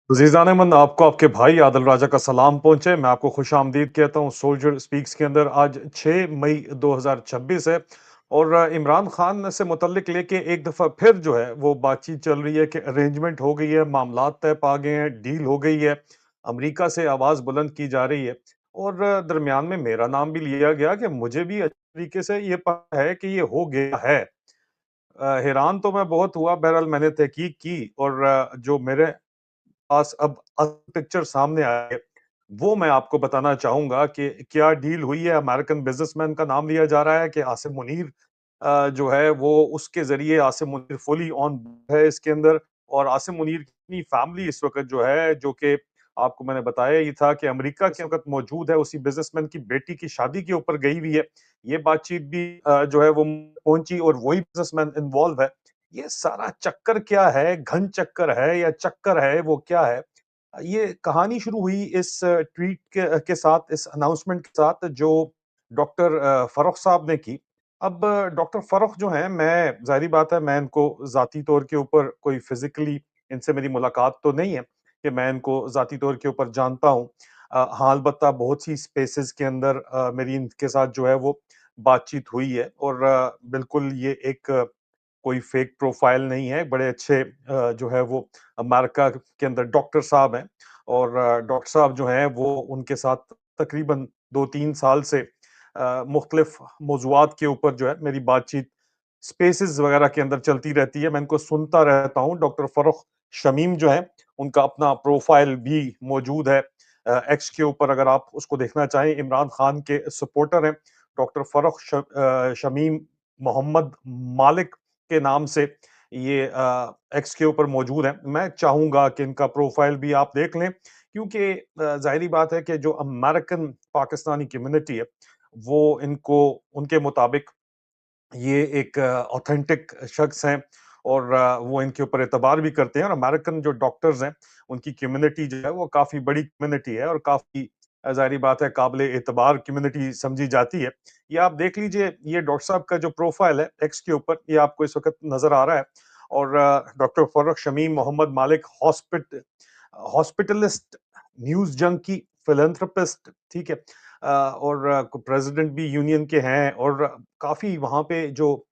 अज़ीज़ान मन आपको आपके भाई आदिल राजा का सलाम पहुँचे। मैं आपको खुशामदीद कहता हूँ सोल्जर स्पीक्स के अंदर। आज 6 मई 2026 है और इमरान खान से मुतल्लिक लेके एक दफ़ा फिर जो है वो बातचीत चल रही है कि अरेंजमेंट हो गई है, मामलात तय पा गए हैं, डील हो गई है। अमेरिका से आवाज़ बुलंद की जा रही है और दरमियान में मेरा नाम भी लिया गया कि मुझे भी अच्छे तरीके से ये पता है कि ये हो गया है। हैरान तो मैं बहुत हुआ, बहरहाल मैंने तहकीक की और जो मेरे पास अब पिक्चर सामने आई है, वो मैं आपको बताना चाहूँगा कि क्या डील हुई है। अमेरिकन बिज़नेसमैन का नाम लिया जा रहा है कि आसिम मुनीर जो है वो उसके ज़रिए Asim Munir fully on board है इसके अंदर। और आसिम मुनीर की फैमिली इस वक़्त जो है, जो कि आपको मैंने बताया ही था कि अमेरिका के वक़्त मौजूद है, उसी बिज़नेसमैन की बेटी की शादी के ऊपर गई हुई है। ये बातचीत भी जो है वो पहुँची और वही बिज़नेसमैन इन्वॉल्व है। ये सारा चक्कर क्या है? घन चक्कर है या चक्कर है, वो क्या है? ये कहानी शुरू हुई इस ट्वीट के साथ, इस अनाउंसमेंट के साथ जो डॉक्टर फ़र्रुख साहब ने की। अब डॉक्टर फ़र्रुख जो हैं, मैं ज़ाहिर-सी बात है मैं इनको ज़ाती तौर के ऊपर कोई फ़िज़िकली इनसे मेरी मुलाकात तो नहीं है कि मैं इनको ज़ाती तौर के ऊपर जानता हूँ। हाँ, अलबत्ता बहुत सी स्पेसेस के अंदर मेरी इनके साथ जो है वो बातचीत हुई है और बिल्कुल ये एक कोई फेक प्रोफाइल नहीं है। बड़े अच्छे जो है वो अमेरिका के अंदर डॉक्टर साहब हैं और डॉक्टर साहब जो हैं वो उनके साथ तकरीबन 2-3 साल से मुख्तलिफ मौज़ूआत के ऊपर जो है मेरी बातचीत स्पेसेस वगैरह के अंदर चलती रहती है। मैं इनको सुनता रहता हूँ। डॉक्टर फ़र्रुख शमीम जो हैं, उनका अपना प्रोफाइल भी मौजूद है एक्स के ऊपर। अगर आप उसको देखना चाहें, इमरान खान के सपोर्टर हैं। डॉक्टर फ़र्रुख शमीम मोहम्मद मालिक के नाम से ये एक्स के ऊपर मौजूद है। मैं चाहूँगा कि इनका प्रोफ़ाइल भी आप देख लें क्योंकि ज़ाहिर-सी बात है कि जो अमेरिकन पाकिस्तानी कम्युनिटी है, वो इनको उनके मुताबिक ये एक ऑथेंटिक शख्स हैं और वो इनके ऊपर एतबार भी करते हैं और अमेरिकन जो डॉक्टर्स हैं, उनकी कम्युनिटी जो है वो काफ़ी बड़ी कम्युनिटी है और काफ़ी ज़ाहिर-सी बात है काबिले एतबार कम्युनिटी समझी जाती है। ये आप देख लीजिए, ये डॉक्टर साहब का जो प्रोफ़ाइल है एक्स के ऊपर, ये आपको इस वक़्त नज़र आ रहा है और डॉक्टर फ़र्रुख शमीम मोहम्मद मालिक हॉस्पिटलिस्ट, न्यूज़ जंकी, फिलैंथ्रोपिस्ट, ठीक है? और प्रेसिडेंट भी यूनियन के हैं और काफ़ी वहाँ पे जो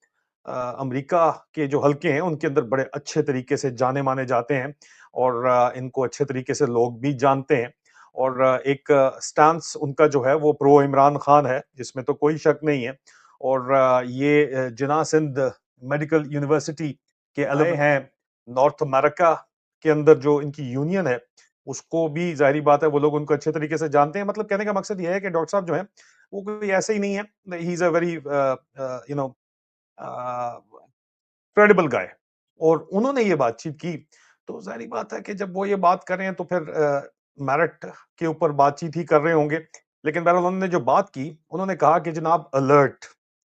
अमेरिका के जो हल्के हैं, उनके अंदर बड़े अच्छे तरीके से जाने-माने जाते हैं और इनको अच्छे तरीके से लोग भी जानते हैं और एक स्टांस उनका जो है वो प्रो इमरान खान है, जिसमें तो कोई शक नहीं है और ये जिन्ना सिंध मेडिकल यूनिवर्सिटी के आए हैं नॉर्थ अमेरिका के अंदर जो इनकी यूनियन है, उसको भी ज़ाहिर-सी बात है वो लोग उनको अच्छे तरीके से जानते हैं। मतलब कहने का मकसद ये है कि डॉक्टर साहब जो हैं, वो कोई ऐसे ही नहीं है। He is a very you know credible guy और उन्होंने ये बातचीत की, तो ज़ाहिर-सी बात है कि जब वो ये बात कर रहे हैं तो फिर मेरिट के ऊपर बातचीत ही कर रहे होंगे। लेकिन बहरहाल उन्होंने जो बात की, उन्होंने कहा कि जनाब अलर्ट,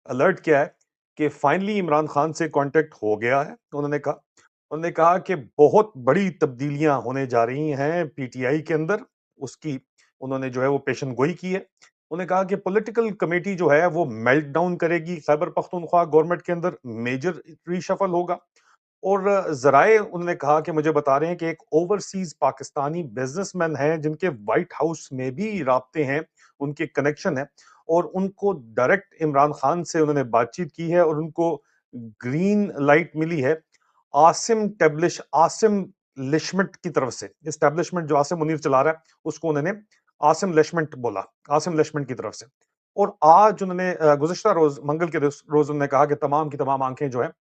अलर्ट क्या है कि फाइनली इमरान खान से कॉन्टैक्ट हो गया है, उन्होंने कहा कि बहुत बड़ी तब्दीलियाँ होने जा रही हैं पीटीआई के अंदर, उसकी उन्होंने जो है वो पेशन गोई की है। उन्होंने कहा कि पॉलिटिकल कमेटी जो है वो मेल्ट डाउन करेगी, खैबर पख्तूनख्वा गवर्नमेंट के अंदर मेजर रीशफल होगा और ज़राए उन्होंने कहा कि मुझे बता रहे हैं कि एक ओवरसीज़ पाकिस्तानी बिज़नेसमैन हैं जिनके व्हाइट हाउस में भी राब्ते हैं, उनके कनेक्शन हैं और उनको डायरेक्ट इमरान खान से उन्होंने बातचीत की है और उनको ग्रीन लाइट मिली है आसिम लिशमिट की तरफ से। एस्टेब्लिशमेंट जो आसिम मुनीर चला रहा है, उसको उन्होंने आसिम लिशमिट बोला, आसिम लिशमिट की तरफ से। और आज उन्होंने गुज़िश्ता रोज़ मंगल के रोज़ उन्होंने कहा कि तमाम की तमाम आँखें जो हैं,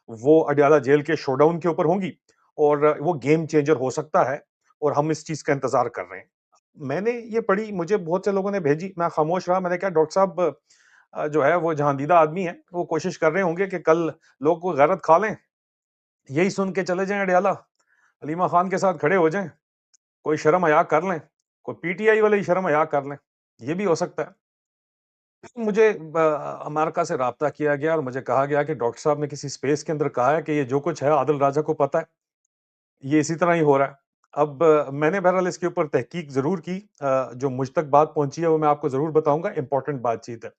वो अडयाला जेल के शोडाउन के ऊपर होंगी और वो गेम चेंजर हो सकता है और हम इस चीज़ का इंतज़ार कर रहे हैं। मैंने ये पढ़ी, मुझे बहुत से लोगों ने भेजी, मैं खामोश रहा। मैंने कहा डॉक्टर साहब जो है वो जहांदीदा आदमी है, वो कोशिश कर रहे होंगे कि कल लोग कोई गैरत खा लें, यही सुन के चले जाएँ अडयाला, हलीमा खान के साथ खड़े हो जाएँ, कोई शर्म हया कर लें, कोई पीटीआई वाले ही शर्म हया कर लें, ये भी हो सकता है। मुझे अमेरिका से राब्ता किया गया और मुझे कहा गया कि डॉक्टर साहब ने किसी स्पेस के अंदर कहा है कि ये जो कुछ है आदिल राजा को पता है, ये इसी तरह ही हो रहा है। अब मैंने बहरहाल इसके ऊपर तहकीक ज़रूर की। जो मुझ तक बात पहुँची है वो मैं आपको ज़रूर बताऊँगा, इम्पोर्टेंट बातचीत है।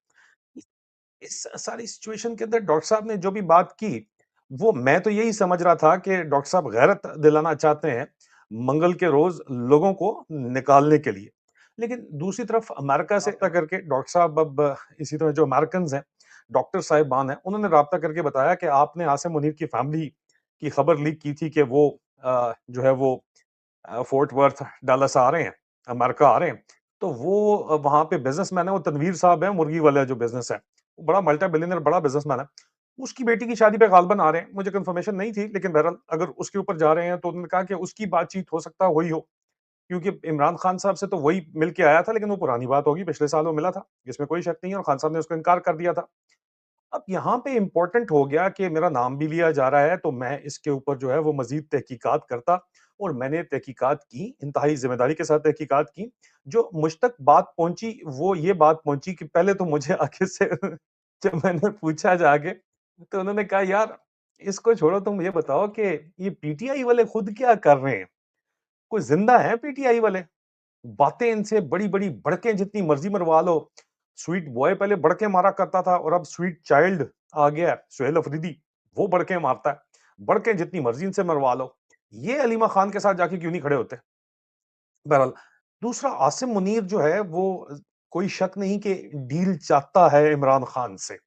इस सारी सिचुएशन के अंदर डॉक्टर साहब ने जो भी बात की, वो मैं तो यही समझ रहा था कि डॉक्टर साहब गैरत दिलाना चाहते हैं। मंगल के रोज लोगों को निकालने के लिए। लेकिन दूसरी तरफ अमेरिका से राब्ता करके डॉक्टर साहब अब इसी तरह जो अमेरिकन्स हैं, डॉक्टर साहिबान हैं, उन्होंने राब्ता करके बताया कि आपने आसिम मुनीर की फैमिली की खबर लीक की थी कि वो जो है वो फोर्ट वर्थ, डल्लस आ रहे हैं, अमेरिका आ रहे हैं। तो वो वहाँ पे बिज़नेसमैन है, वो तनवीर साहब हैं, मुर्गी वाला जो बिज़नेस है। वो बड़ा मल्टी बिलियनियर बड़ा बिज़नेसमैन है। उसकी बेटी की शादी पे ग़ालिबन आ रहे हैं। मुझे कन्फर्मेशन नहीं थी, लेकिन बहरहाल अगर उसके ऊपर जा रहे हैं तो उन्होंने कहा कि उसकी बातचीत हो सकता है वही हो। क्योंकि इमरान खान साहब से तो वही मिल के आया था, लेकिन वो पुरानी बात होगी, पिछले साल वो मिला था, इसमें कोई शक नहीं है और खान साहब ने उसको इनकार कर दिया था। अब यहाँ पे इम्पोर्टेंट हो गया कि मेरा नाम भी लिया जा रहा है, तो मैं इसके ऊपर जो है वो मज़ीद तहकीकात करता और मैंने तहकीकात की, इंतहाई ज़िम्मेदारी के साथ तहकीकात की। जो मुझ तक बात पहुँची, वो ये बात पहुँची कि पहले तो मुझे आगे से जब मैंने पूछा जाके, तो उन्होंने कहा, "यार, इसको छोड़ो, तुम ये बताओ कि ये पीटीआई वाले खुद क्या कर रहे हैं? कोई ज़िंदा हैं पीटीआई वाले?" बातें इनसे बड़ी-बड़ी बड़कें जितनी मर्ज़ी मरवा लो। स्वीट बॉय पहले बड़के मारा करता था और अब स्वीट चाइल्ड आ गया है, सुहेल अफरीदी, वो बड़के मारता है। बड़के जितनी मर्ज़ी इनसे मरवा लो। ये अलीमा खान के साथ जाके क्यों नहीं खड़े होते? बहरहाल, दूसरा आसिम मुनीर जो है वो कोई शक नहीं कि डील चाहता है इमरान खान से।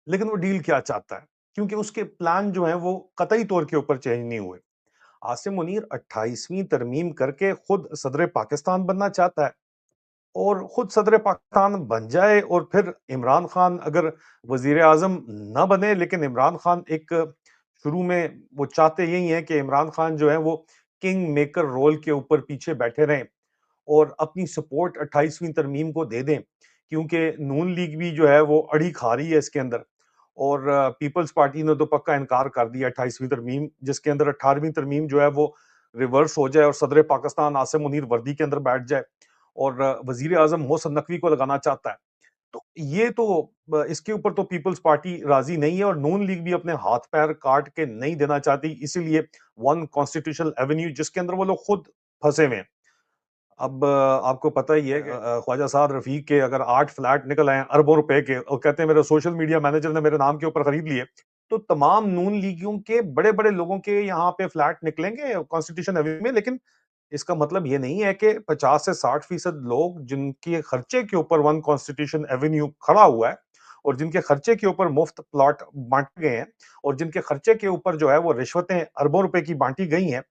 लेकिन वो डील क्या चाहता है? क्योंकि उसके प्लान जो हैं वो कतई तौर के ऊपर चेंज नहीं हुए। आसिम मुनीर 28वीं तरमीम करके खुद सदर पाकिस्तान बनना चाहता है। और खुद सदर पाकिस्तान बन जाए और फिर इमरान खान अगर वज़ीर-ए-आज़म ना बने, लेकिन इमरान खान एक शुरू में वो चाहते यही हैं कि इमरान खान जो है वो किंग मेकर रोल के ऊपर पीछे बैठे रहें और अपनी सपोर्ट 28वीं तरमीम को दे दें। क्योंकि नून लीग भी जो है वो अड़ी खा रही है इसके अंदर और पीपल्स पार्टी ने तो पक्का इनकार कर दिया 28वीं तरमीम, जिसके अंदर 18वीं तरमीम जो है वो रिवर्स हो जाए और सदर पाकिस्तान आसिम मुनीर वर्दी के अंदर बैठ जाए और वज़ीर-ए-आज़म मोहसिन नकवी को लगाना चाहता है। तो ये तो इसके ऊपर तो पीपल्स पार्टी राज़ी नहीं है और नून लीग भी अपने हाथ-पैर काट के नहीं देना चाहती, इसीलिए वन कॉन्स्टिट्यूशनल एवेन्यू जिसके अंदर वो लोग खुद फँसे हुए हैं। अब आपको पता ही है कि ख्वाजा साद रफ़ीक के अगर 8 फ्लैट निकल आए हैं अरबों रुपए के और कहते हैं मेरे सोशल मीडिया मैनेजर ने मेरे नाम के ऊपर खरीद लिए, तो तमाम नून लीगियों के बड़े-बड़े लोगों के यहाँ पे फ्लैट निकलेंगे कॉन्स्टिट्यूशन एवेन्यू में, लेकिन इसका मतलब ये नहीं है कि 50 से 60% लोग जिनके खर्चे के ऊपर वन कॉन्स्टिट्यूशन एवेन्यू खड़ा हुआ है और जिनके खर्चे के ऊपर मुफ्त प्लॉट बाँटे गए हैं और जिनके खर्चे के ऊपर जो है वो रिश्वतें अरबों रुपए की बाँटी गई हैं,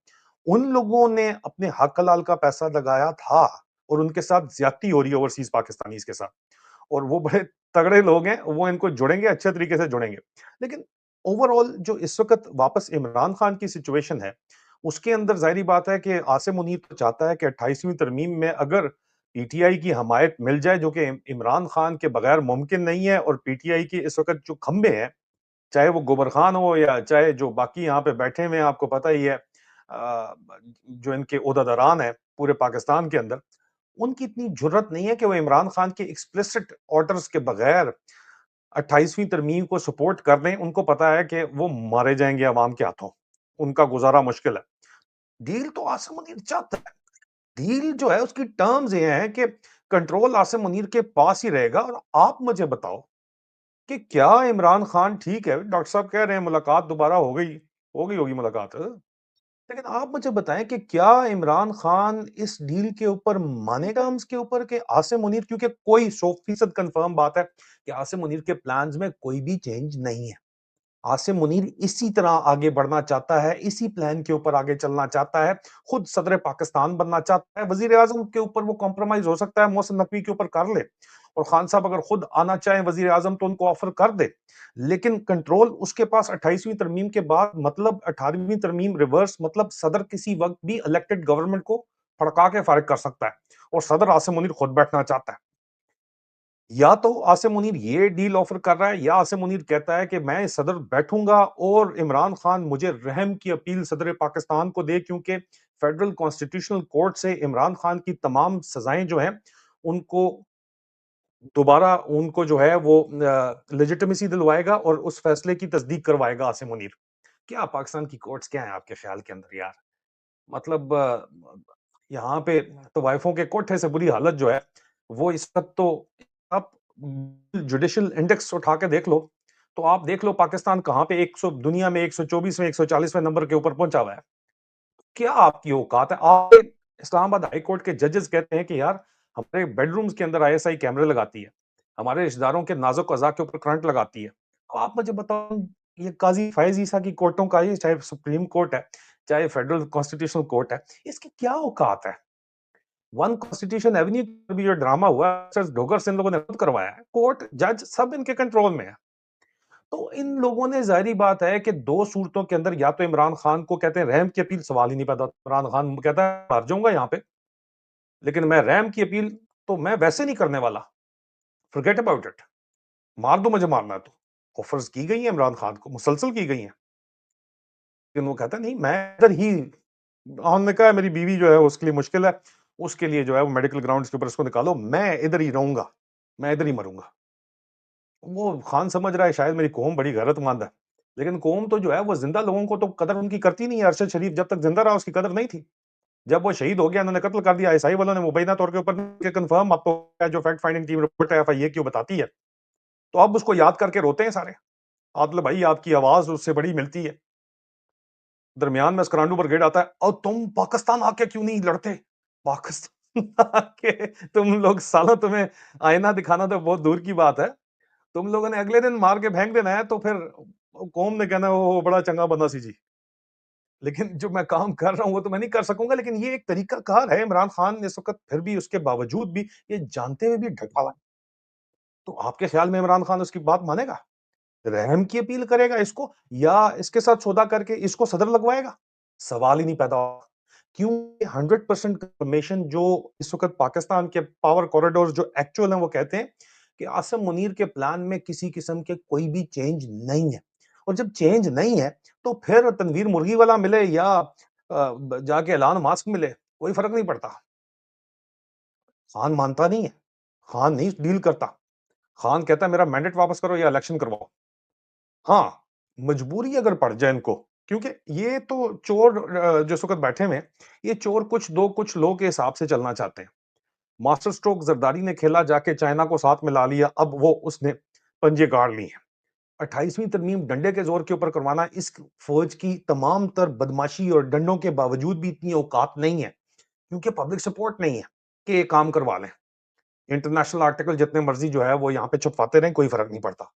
उन लोगों ने अपने हक हलाल का पैसा लगाया था और उनके साथ ज़्यादती हो रही है ओवरसीज़ पाकिस्तानीज़ के साथ और वो बड़े तगड़े लोग हैं, वो इनको जुड़ेंगे, अच्छे तरीके से जुड़ेंगे। लेकिन ओवरऑल जो इस वक़्त वापस इमरान खान की सिचुएशन है, उसके अंदर ज़ाहिर-सी बात है कि आसिम मुनीर तो चाहता है कि 28वीं तरमीम में अगर पीटीआई की हमायत मिल जाए, जो कि इमरान खान के बगैर मुमकिन नहीं है और पीटीआई के इस वक़्त जो खंभे हैं, चाहे वो गोबर खान हो या चाहे जो बाकी यहाँ पे बैठे हुए हैं, आपको पता ही है जो इनके ओहदेदारान हैं पूरे पाकिस्तान के अंदर, उनकी इतनी जुर्रत नहीं है कि वो इमरान खान के एक्सप्लिसिट ऑर्डर्स के बगैर 28वीं तरमीम को सपोर्ट कर दें। उनको पता है कि वो मारे जाएँगे अवाम के हाथों। उनका गुज़ारा मुश्किल है। डील तो आसिम मुनीर चाहता है। डील जो है उसकी टर्म्स ये हैं कि कंट्रोल आसिम मुनीर के पास ही रहेगा और आप मुझे बताओ कि क्या इमरान खान ठीक है, डॉक्टर साहब कह रहे हैं मुलाकात दोबारा हो गई होगी मुलाकात। लेकिन आप मुझे बताएँ कि क्या इमरान खान इस डील के ऊपर मानेगा हम इसके ऊपर कि आसिम मुनीर क्योंकि कोई 100% कन्फर्म बात है कि आसिम मुनीर के प्लान्स में कोई भी चेंज नहीं है। आसिम मुनीर इसी तरह आगे बढ़ना चाहता है, इसी प्लान के ऊपर आगे चलना चाहता है, खुद सदर पाकिस्तान बनना चाहता है, वज़ीर-ए-आज़म के ऊपर वो कॉम्प्रोमाइज़ हो सकता है, मोहसिन नकवी के ऊपर कर ले और खान साहब अगर खुद आना चाहें वज़ीर-ए-आज़म तो उनको ऑफ़र कर दे। लेकिन कंट्रोल उसके पास 28वीं तरमीम के बाद मतलब 18वीं तरमीम रिवर्स मतलब सदर किसी वक़्त भी इलेक्टेड गवर्नमेंट को फड़का के फ़ारिग कर सकता है और सदर आसिम मुनीर खुद बैठना चाहता है। या तो आसिम मुनीर ये डील ऑफर कर रहा है या आसिम मुनीर कहता है कि मैं सदर बैठूंगा और इमरान खान मुझे रहम की अपील सदर पाकिस्तान को दे क्योंकि फेडरल कॉन्स्टिट्यूशनल कोर्ट से इमरान खान की तमाम सजाएं जो हैं उनको दोबारा उनको जो है वो लेजिटिमेसी दिलवाएगा और उस फैसले की तस्दीक करवाएगा आसिम मुनीर। क्या पाकिस्तान की कोर्ट्स क्या हैं आपके ख्याल के अंदर यार? मतलब यहाँ पे तवाइफों के कोठे से बुरी हालत जो है, वो इस वक़्त तो आप जुडिशियल इंडेक्स उठा के देख लो, तो आप देख लो पाकिस्तान कहाँ पे 100 दुनिया में 124वें 140वें नंबर के ऊपर पहुँचा हुआ है। क्या आपकी औकात है? आप इस्लामाबाद हाई कोर्ट के जजेस कहते हैं कि यार हमारे बेडरूम्स के अंदर आईएसआई कैमरे लगाती है, हमारे रिश्तेदारों के नाजुक अज़ा के ऊपर करंट लगाती है। तो आप मुझे बताओ, ये काज़ी फ़ायज़ ईसा की कोर्टों का, ये चाहे सुप्रीम कोर्ट है, चाहे फेडरल कॉन्स्टिट्यूशनल कोर्ट है, इसकी क्या औकात है? वन कॉन्स्टिट्यूशन एवेन्यू पर भी जो ड्रामा हुआ है, जस्टिस डोगर से इन लोगों ने खुद करवाया है। कोर्ट, जज सब इनके कंट्रोल में है। तो इन लोगों ने, ज़ाहिर-सी बात है कि 2 सूरतों के अंदर, या तो इमरान खान को कहते हैं रहम की अपील, सवाल ही नहीं पैदा होता। इमरान खान कहता है मर जाऊँगा यहाँ पे, लेकिन मैं रहम की अपील तो मैं वैसे नहीं करने वाला। Forget about it. मार दो मुझे मारना है तो। ऑफर्स की गई हैं इमरान खान को, मुसलसल की गई हैं। लेकिन वो कहता है नहीं, मैं इधर ही, उन्होंने कहा मेरी बीवी जो है उसके लिए मुश्किल है, उसके लिए जो है वो मेडिकल ग्राउंड्स के ऊपर उसको निकालो, मैं इधर ही रहूँगा, मैं इधर ही मरूँगा। वो खान समझ रहा है शायद मेरी कौम बड़ी गैरतमंद है, लेकिन कौम तो जो है वो ज़िंदा लोगों को तो कदर उनकी करती नहीं है। अरशद शरीफ जब तक ज़िंदा रहा उसकी कदर नहीं थी। जब वो शहीद हो गया, इन्होंने कत्ल कर दिया, आईएसआई वालों ने मुबैना तौर के ऊपर के कन्फर्म, आपको जो फैक्ट फाइंडिंग टीम रिपोर्ट है एफआईए की वो बताती है। तो अब उसको याद करके रोते हैं सारे। आदिल भाई आपकी आवाज़ उससे बड़ी मिलती है। दरमियान में स्करांडू ब्रिगेड आता है, और तुम पाकिस्तान आके क्यों नहीं लड़ते? पाकिस्तान आके तुम लोग सालों, तुम्हें आईना दिखाना तो बहुत दूर की बात है। तुम लोगों ने अगले दिन मार के फेंक देना है, तो फिर कौम ने कहना वो बड़ा चंगा बंदा सी जी। लेकिन जो मैं काम कर रहा हूँ वो तो मैं नहीं कर सकूँगा, लेकिन ये एक तरीका-कार है। इमरान खान इस वक़्त फिर भी, उसके बावजूद भी, ये जानते हुए भी डटा हुआ है। तो आपके ख़्याल में इमरान खान उसकी बात मानेगा? रहम की अपील करेगा इसको, या इसके साथ सौदा करके इसको सदर लगवाएगा? सवाल ही नहीं पैदा होगा। क्योंकि 100% कंफर्मेशन जो इस वक़्त पाकिस्तान के पावर कॉरिडोर्स जो एक्चुअल हैं वो कहते हैं कि आसिम मुनीर के प्लान में किसी किस्म के कोई भी चेंज नहीं है। और जब चेंज नहीं है, तो फिर तनवीर मुर्गी वाला मिले या जाके एलन मस्क मिले, कोई फ़र्क नहीं पड़ता। खान मानता नहीं है, खान नहीं डील करता। खान कहता है मेरा मैंडेट वापस करो या इलेक्शन करवाओ। हाँ, मजबूरी अगर पड़ जाए इनको, क्योंकि ये तो चोर जो इस वक़्त बैठे हुए हैं, ये चोर कुछ दो कुछ लो के हिसाब से चलना चाहते हैं। मास्टर स्ट्रोक ज़रदारी ने खेला, जाके चाइना को साथ मिला लिया, अब वो उसने पंजे गाड़ लिए हैं। 28वीं तरमीम डंडे के ज़ोर के ऊपर करवाना, इस फ़ौज की तमाम तर बदमाशी और डंडों के बावजूद भी इतनी औकात नहीं है, क्योंकि पब्लिक सपोर्ट नहीं है कि ये काम करवा लें। इंटरनेशनल आर्टिकल जितने मर्ज़ी जो है वो यहाँ पे छपवाते रहें, कोई फ़र्क नहीं पड़ता।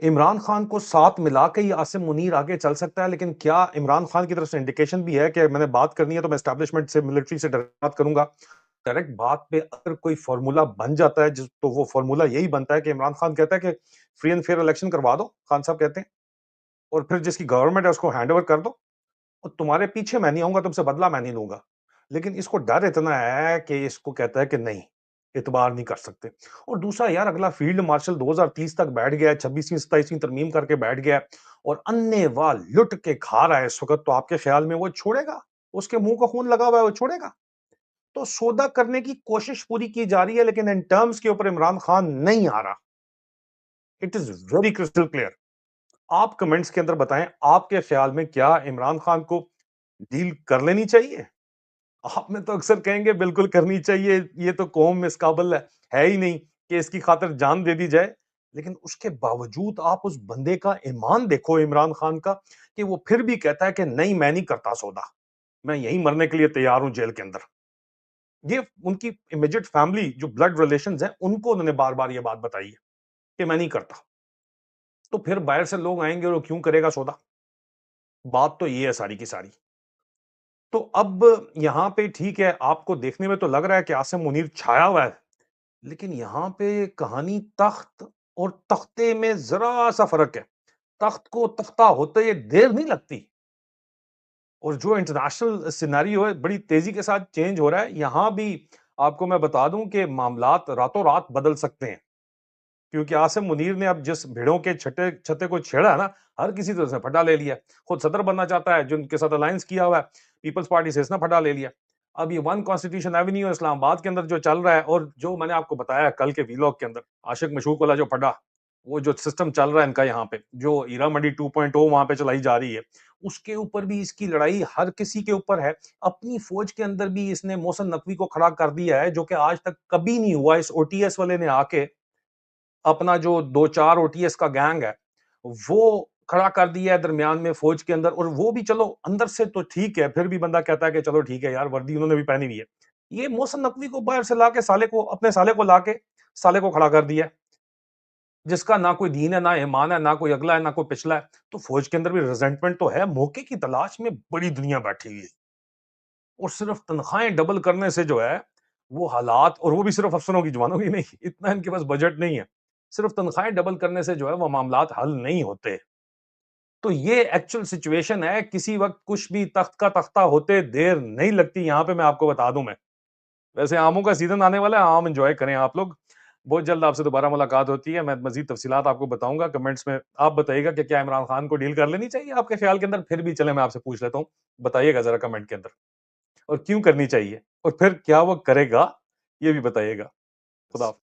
इमरान खान को साथ मिला के ही आसिम मुनीर आगे चल सकता है, लेकिन क्या इमरान खान की तरफ से इंडिकेशन भी है कि मैंने बात करनी है तो मैं एस्टेब्लिशमेंट से, मिलिट्री से डायरेक्ट बात करूँगा। डायरेक्ट बात पे अगर कोई फ़ॉर्मूला बन जाता है, जिस तो वो फ़ॉर्मूला यही बनता है कि इमरान खान कहता है कि फ्री एंड फेयर इलेक्शन करवा दो, खान साहब कहते हैं, और फिर जिसकी गवर्नमेंट है उसको हैंडओवर कर दो, और तुम्हारे पीछे मैं नहीं आऊँगा, तुमसे बदला मैं नहीं लूँगा। लेकिन इसको डर इतना है कि इसको कहता है कि नहीं, इतबार नहीं कर सकते। और दूसरा यार, अगला फील्ड मार्शल 2030 तक बैठ गया है, 26वीं 27वीं तरमीम करके बैठ गया है, और अन्नेवाह लुट के खा रहा है इस वक़्त, तो आपके ख़्याल में वो छोड़ेगा? उसके मुँह को खून लगा हुआ है, वो छोड़ेगा? तो सौदा करने की कोशिश पूरी की जा रही है, लेकिन इन टर्म्स के ऊपर इमरान खान नहीं आ रहा। It is very crystal clear. आप कमेंट्स के अंदर बताएँ, आपके ख़्याल में क्या इमरान खान को डील कर लेनी चाहिए? आप में तो अक्सर कहेंगे बिल्कुल करनी चाहिए, ये तो कौम इस काबिल है ही नहीं कि इसकी खातिर जान दे दी जाए। लेकिन उसके बावजूद आप उस बंदे का ईमान देखो, इमरान खान का, कि वो फिर भी कहता है कि नहीं मैं नहीं करता सौदा, मैं यहीं मरने के लिए तैयार हूँ जेल के अंदर। ये उनकी इमीडिएट फैमिली जो ब्लड रिलेशंस हैं, उनको उन्होंने बार-बार ये बात बताई है कि मैं नहीं करता। तो फिर बाहर से लोग आएँगे और वो क्यों करेगा सौदा? बात तो ये है सारी की सारी। तो अब यहाँ पे ठीक है, आपको देखने में तो लग रहा है कि आसिम मुनीर छाया हुआ है, लेकिन यहाँ पे कहानी तख्त और तख्ते में ज़रा-सा फ़र्क है। तख्त को तख्ता होते ये देर नहीं लगती, और जो इंटरनेशनल सिनेरियो है बड़ी तेज़ी के साथ चेंज हो रहा है। यहाँ भी आपको मैं बता दूँ कि मामलात रातों-रात बदल सकते हैं। क्योंकि आसिम मुनीर ने अब जिस भेड़ों के छटे छत्ते को छेड़ा है ना, हर किसी से उसने फटा ले लिया। खुद सदर बनना चाहता है, जिनके साथ अलायंस किया हुआ है, पीपल्स पार्टी से इसने फटा ले लिया। अब ये वन कॉन्स्टिट्यूशन एवेन्यू इस्लामाबाद के अंदर जो चल रहा है, और जो मैंने आपको बताया कल के वीलॉग के अंदर, आशिक मशूक वाला जो फटा, वो जो सिस्टम चल रहा है इनका यहाँ पे, जो हीरा मंडी 2.0 वहाँ पे चलाई जा रही है, उसके ऊपर भी इसकी लड़ाई हर किसी के ऊपर है। अपनी फ़ौज के अंदर भी इसने मोहसिन नकवी को खड़ा कर दिया है, जो कि आज तक कभी नहीं हुआ। इस ओटीएस वाले ने आके अपना जो 2-4 ओटीएस का गैंग है, वो کھڑا کر دیا ہے درمیان میں فوج کے اندر، اور وہ بھی چلو اندر سے تو ٹھیک ہے، پھر بھی بندہ کہتا ہے کہ چلو ٹھیک ہے یار، وردی انہوں نے بھی پہنی ہوئی ہے۔ یہ محسن نقوی کو باہر سے لا کے سالے کو، اپنے سالے کو لا کے سالے کو کھڑا کر دیا ہے، جس کا نہ کوئی دین ہے، نہ ایمان ہے، نہ کوئی اگلا ہے، نہ کوئی پچھلا ہے۔ تو فوج کے اندر بھی ریزنٹمنٹ تو ہے، موقع کی تلاش میں بڑی دنیا بیٹھی ہوئی ہے، اور صرف تنخواہیں ڈبل کرنے سے جو ہے وہ حالات، اور وہ بھی صرف افسروں کی جوانوں کی نہیں، اتنا ان کے پاس بجٹ نہیں ہے، صرف تنخواہیں ڈبل کرنے سے جو ہے وہ معاملات حل نہیں ہوتے۔ تو یہ ایکچوئل سچویشن ہے، کسی وقت کچھ بھی تخت کا تختہ ہوتے دیر نہیں لگتی، یہاں پہ میں آپ کو بتا دوں۔ میں ویسے آموں کا سیزن آنے والا ہے، آم انجوائے کریں آپ لوگ، بہت جلد آپ سے دوبارہ ملاقات ہوتی ہے، میں مزید تفصیلات آپ کو بتاؤں گا، کمنٹس میں آپ بتائیے گا کہ کیا عمران خان کو ڈیل کر لینی چاہیے آپ کے خیال کے اندر، پھر بھی چلے میں آپ سے پوچھ لیتا ہوں، بتائیے گا ذرا کمنٹ کے اندر، اور کیوں کرنی چاہیے، اور پھر کیا وہ کرے گا یہ بھی بتائیے گا۔ خدا حافظ۔